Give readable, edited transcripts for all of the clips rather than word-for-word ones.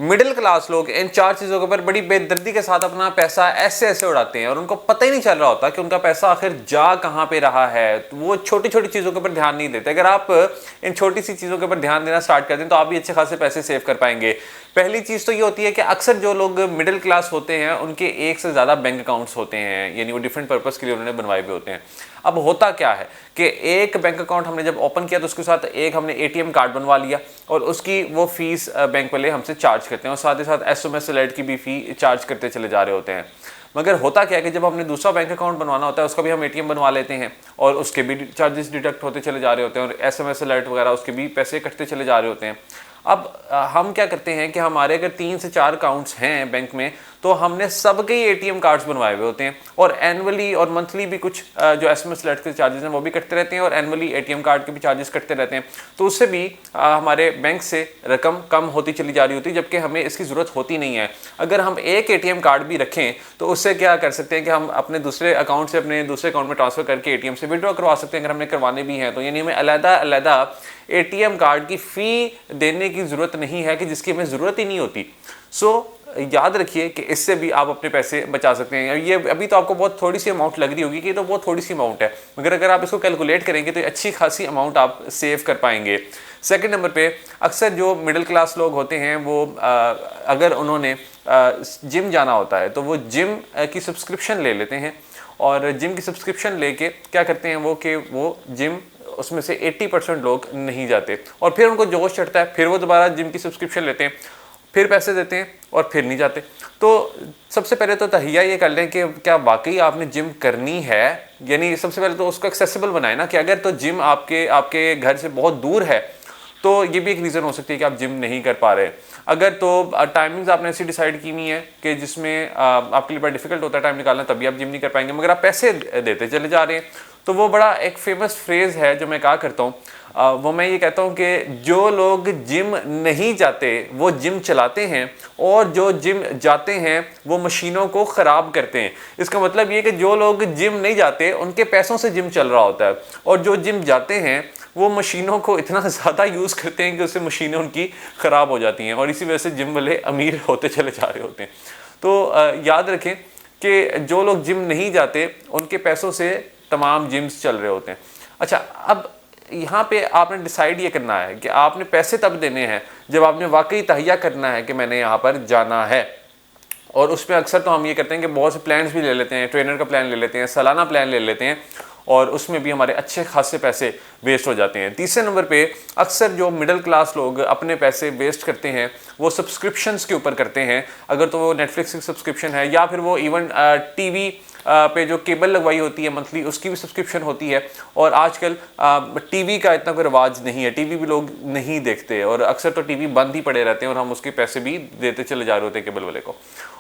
Middle class लोग इन चार चीज़ों के ऊपर बड़ी बेदर्दी के साथ अपना पैसा ऐसे ऐसे उड़ाते हैं और उनको पता ही नहीं चल रहा होता कि उनका पैसा आखिर जा कहाँ पे रहा है। तो वो छोटी छोटी चीज़ों के ऊपर ध्यान नहीं देते। अगर आप इन छोटी सी चीज़ों के ऊपर ध्यान देना स्टार्ट कर दें तो आप भी अच्छे खासे पैसे सेव कर पाएंगे। पहली चीज़ तो ये होती है कि अक्सर जो लोग मिडिल क्लास होते हैं उनके एक से ज़्यादा बैंक अकाउंट्स होते हैं, यानी वो डिफरेंट पर्पज़ के लिए उन्होंने बनवाए हुए होते हैं। अब होता क्या है कि एक बैंक अकाउंट हमने जब ओपन किया तो उसके साथ एक हमने एटीएम कार्ड बनवा लिया और उसकी वो फीस बैंक वाले हमसे चार्ज करते हैं और साथ ही साथ एसएमएस अलर्ट की भी फी चार्ज करते चले जा रहे होते हैं। मगर होता क्या है कि जब हमने दूसरा बैंक अकाउंट बनवाना होता है उसका भी हम एटीएम बनवा लेते हैं और उसके भी चार्जेस डिडक्ट होते चले जा रहे होते हैं और एसएमएस अलर्ट वगैरह उसके भी पैसे कटते चले जा रहे होते हैं। अब हम क्या करते हैं कि हमारे अगर 3 से 4 अकाउंट्स हैं बैंक में तो हमने सबके ही एटीएम कार्ड्स बनवाए हुए होते हैं और एनुअली और मंथली भी कुछ जो एसएमएस अलर्ट के चार्जेस हैं वो भी कटते रहते हैं और एनुअली एटीएम कार्ड के भी चार्जेस कटते रहते हैं। तो उससे भी हमारे बैंक से रकम कम होती चली जा रही होती है, जबकि हमें इसकी ज़रूरत होती नहीं है। अगर हम एक एटीएम कार्ड भी रखें तो उससे क्या कर सकते हैं कि हम अपने दूसरे अकाउंट से अपने दूसरे अकाउंट में ट्रांसफ़र करके एटीएम से विड्रॉ करवा सकते हैं अगर हमने करवाने भी हैं तो। यानी हमें अलग-अलग एटीएम कार्ड की फ़ी देने की ज़रूरत नहीं है कि जिसकी हमें ज़रूरत ही नहीं होती। सो याद रखिए कि इससे भी आप अपने पैसे बचा सकते हैं। ये अभी तो आपको बहुत थोड़ी सी अमाउंट लग रही होगी कि ये तो बहुत थोड़ी सी अमाउंट है, मगर अगर आप इसको कैलकुलेट करेंगे तो अच्छी खासी अमाउंट आप सेव कर पाएंगे। सेकंड नंबर पे अक्सर जो मिडिल क्लास लोग होते हैं वो अगर उन्होंने जिम जाना होता है तो वो जिम की सब्सक्रिप्शन ले लेते हैं और जिम की सब्सक्रिप्शन लेके क्या करते हैं वो जिम उसमें से 80% लोग नहीं जाते और फिर उनको जोश चढ़ता है, फिर वो दोबारा जिम की सब्सक्रिप्शन लेते हैं, फिर पैसे देते हैं और फिर नहीं जाते। तो सबसे पहले तो तहिया ये कर लें कि क्या वाकई आपने जिम करनी है, यानी सबसे पहले तो उसको एक्सेसिबल बनाए ना कि अगर तो जिम आपके घर से बहुत दूर है तो ये भी एक रीज़न हो सकती है कि आप जिम नहीं कर पा रहे। अगर तो टाइमिंग्स आपने ऐसी डिसाइड की हुई है कि जिसमें आपके लिए बड़ा डिफिकल्ट होता है टाइम निकालना, तभी आप जिम नहीं कर पाएंगे, मगर आप पैसे देते चले जा रहे हैं। तो वो बड़ा एक फेमस फ्रेज़ है जो मैं कहा करता हूँ, वो मैं ये कहता हूँ कि जो लोग जिम नहीं जाते वो जिम चलाते हैं और जो जिम जाते हैं वो मशीनों को ख़राब करते हैं। इसका मतलब ये कि जो लोग जिम नहीं जाते उनके पैसों से जिम चल रहा होता है और जो जिम जाते हैं वो मशीनों को इतना ज़्यादा यूज़ करते हैं कि उससे मशीनें उनकी ख़राब हो जाती हैं और इसी वजह से जिम वाले अमीर होते चले जा रहे होते हैं। तो याद रखें कि जो लोग जिम नहीं जाते उनके पैसों से तमाम जिम्स चल रहे होते हैं। अच्छा, अब यहाँ पे आपने डिसाइड ये करना है कि आपने पैसे तब देने हैं जब आपने वाकई तहिया करना है कि मैंने यहाँ पर जाना है। और उसमें अक्सर तो हम ये करते हैं कि बहुत से प्लान्स भी ले लेते हैं, ट्रेनर का प्लान ले लेते हैं, सालाना प्लान ले लेते हैं और उसमें भी हमारे अच्छे खासे पैसे वेस्ट हो जाते हैं। तीसरे नंबर पे अक्सर जो मिडिल क्लास लोग अपने पैसे वेस्ट करते हैं वो सब्सक्रिप्शंस के ऊपर करते हैं। अगर तो वो नेटफ्लिक्स की सब्सक्रिप्शन है या फिर वो इवन टीवी पे जो केबल लगवाई होती है मंथली उसकी भी सब्सक्रिप्शन होती है। और आजकल टीवी का इतना कोई रिवाज नहीं है, टीवी भी लोग नहीं देखते और अक्सर तो टीवी बंद ही पड़े रहते हैं और हम उसके पैसे भी देते चले जा रहे होते हैं केबल वाले को।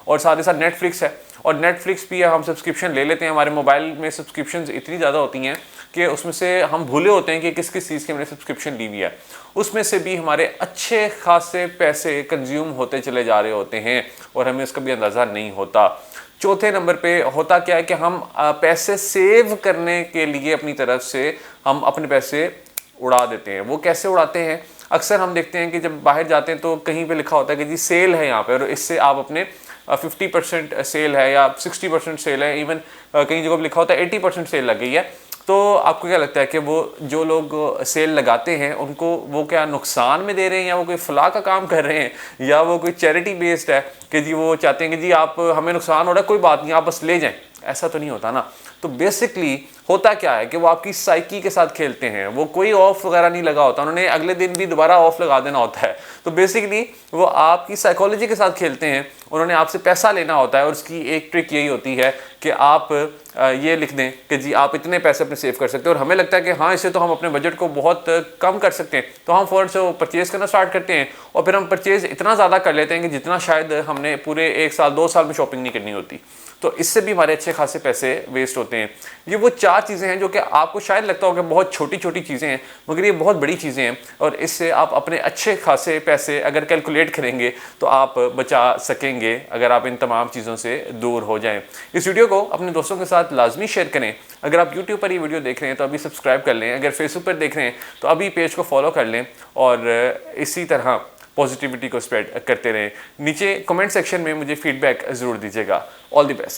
और साथ ही साथ नेटफ्लिक्स है और नेटफ्लिक्स भी हम सब्सक्रिप्शन ले लेते हैं। हमारे मोबाइल में सब्सक्रिप्शन इतनी ज़्यादा होती हैं कि उसमें से हम भूले होते हैं कि किस किस चीज़ की हमने सब्सक्रिप्शन ली हुई है। उसमें से भी हमारे अच्छे खासे पैसे कंज्यूम होते चले जा रहे होते हैं और हमें इसका भी अंदाज़ा नहीं होता। चौथे नंबर पे होता क्या है कि हम पैसे सेव करने के लिए अपनी तरफ से हम अपने पैसे उड़ा देते हैं। वो कैसे उड़ाते हैं? अक्सर हम देखते हैं कि जब बाहर जाते हैं तो कहीं पे लिखा होता है कि जी सेल है यहाँ पे और इससे आप अपने 50% सेल है या 60% सेल है, इवन कई जगह पर लिखा होता है 80% सेल लग गई है। तो आपको क्या लगता है कि वो जो लोग सेल लगाते हैं उनको वो क्या नुकसान में दे रहे हैं या वो कोई फलाह का काम कर रहे हैं या वो कोई चैरिटी बेस्ड है कि जी वो चाहते हैं कि जी आप हमें नुकसान हो रहा है कोई बात नहीं आप बस ले जाएं? ऐसा तो नहीं होता ना। तो बेसिकली होता क्या है कि वो आपकी साइकी के साथ खेलते हैं। वो कोई ऑफ वगैरह नहीं लगा होता, उन्होंने अगले दिन भी दोबारा ऑफ लगा देना होता है। तो बेसिकली वो आपकी साइकोलॉजी के साथ खेलते हैं, उन्होंने आपसे पैसा लेना होता है और उसकी एक ट्रिक यही होती है कि आप ये लिख दें कि जी आप इतने पैसे अपने सेव कर सकते हैं और हमें लगता है कि हाँ इससे तो हम अपने बजट को बहुत कम कर सकते हैं, तो हम फ़ौरन से वो परचेज़ करना स्टार्ट करते हैं और फिर हम परचेज़ इतना ज़्यादा कर लेते हैं कि जितना शायद हमने पूरे 1 साल 2 साल में शॉपिंग नहीं करनी होती। तो इससे भी हमारे अच्छे खासे पैसे वेस्ट होते हैं। ये वो 4 चीज़ें हैं जो कि आपको शायद लगता होगा बहुत छोटी छोटी चीज़ें हैं, मगर ये बहुत बड़ी चीज़ें हैं और इससे आप अपने अच्छे खासे पैसे अगर कैलकुलेट करेंगे तो आप बचा सकेंगे अगर आप इन तमाम चीज़ों से दूर हो जाएं। इस वीडियो को अपने दोस्तों के साथ लाजमी शेयर करें। अगर आप यूट्यूब पर ये वीडियो देख रहे हैं तो अभी सब्सक्राइब कर लें, अगर फेसबुक पर देख रहे हैं तो अभी पेज को फॉलो कर लें और इसी तरह पॉजिटिविटी को स्प्रेड करते रहें। नीचे कमेंट सेक्शन में मुझे फीडबैक ज़रूर दीजिएगा। All the best.